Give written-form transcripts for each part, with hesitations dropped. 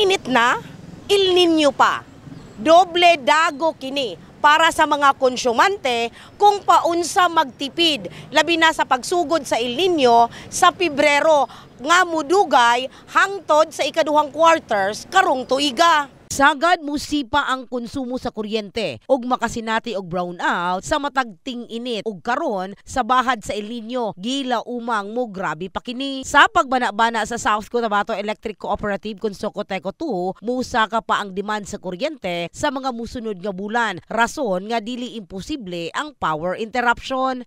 Tag-init na, El Nino pa. Doble dago kini para sa mga konsumante kung paunsa magtipid, labi na sa pagsugod sa El Nino sa Pebrero nga mudugay hangtod sa ikaduhang quarters karong tuiga. Sagad musipa ang konsumo sa kuryente ug makasinati og brownout sa matagting init ug karon sa bahad sa El Nino gila umang mo grabe pa kini. Sa pagbana-bana sa South Cotabato Electric Cooperative kung Socoteco 2, musa ka pa ang demand sa kuryente sa mga musunod nga bulan, rason nga dili imposible ang power interruption.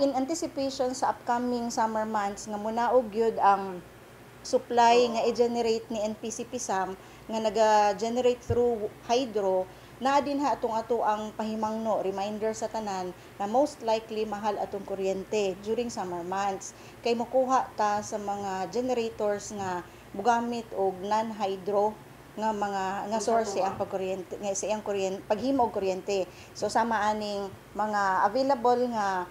In anticipation sa upcoming summer months nga munaog gyud ang supply nga i-generate ni NPC-PSAM nga naga-generate through hydro, na din ha atong ang pahimangno, reminder sa tanan na most likely mahal atong kuryente during summer months. Kay mokuha ta sa mga generators nga mugamit og non-hydro nga mga source ang pagkuryente nga sa iyang kuryente, paghimo og kuryente. So sama aning mga available nga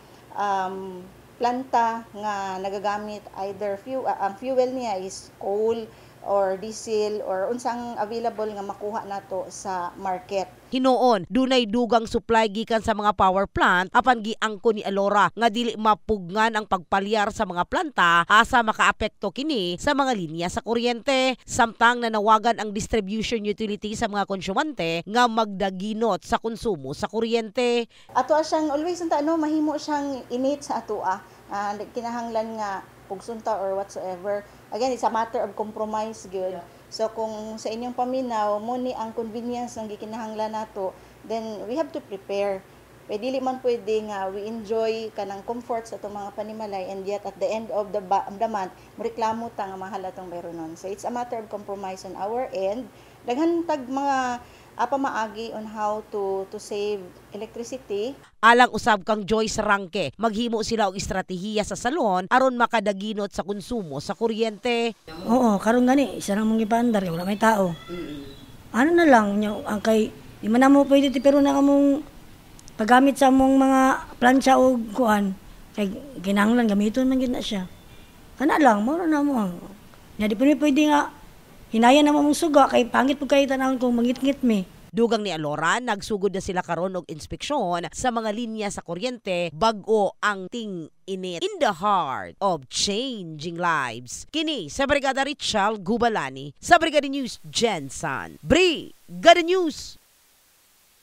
planta nga nagagamit either ang fuel niya is coal or diesel or unsang available nga makuha nato sa market. Hinoon, dunay dugang supply gikan sa mga power plant apan giangko ni Alora nga dili mapugnan ang pagpalyar sa mga planta asa makaapekto kini sa mga linya sa kuryente. Samtang nanawagan ang distribution utility sa mga konsumante nga magdaginot sa konsumo sa kuryente. Ato siyang always mahimo siyang init sa atoa. Kinahanglan nga pugsunta or whatsoever. Again, it's a matter of compromise good. Yeah. So kung sa inyong paminaw mo ni ang convenience ang gikinahanglan nato, then we have to prepare. Dili man pwede nga we enjoy kanang comfort sa itong mga panimalay and yet at the end of the month moreklamo ta nga mahal atong bayronon. So it's a matter of compromise on our end. Daghan tag mga pamaagi on how to save electricity. Alang usab kang Joyce Rangke, maghimo sila og estratehiya sa salon aron makadaginot sa konsumo sa kuryente. Oo, karon gani isa lang mong ipandar wala may tao. Ano na lang ang kay di man mo pwede pero na kamong paggamit sa mong mga plancha o kuan kay kinahanglan gamiton man gid na siya. Kana lang mo na mo. Nya di pwede nga hinayan na mong suga kay pangit pud kay tanawon kung mangit-ngit mi. Dugang ni Alora, nagsugod na sila karon og inspeksyon sa mga linya sa kuryente bag-o ang ting-init in the heart of changing lives. Kini sa Brigada Richal Gubalani, sa Brigada News Jensen. Brigada News!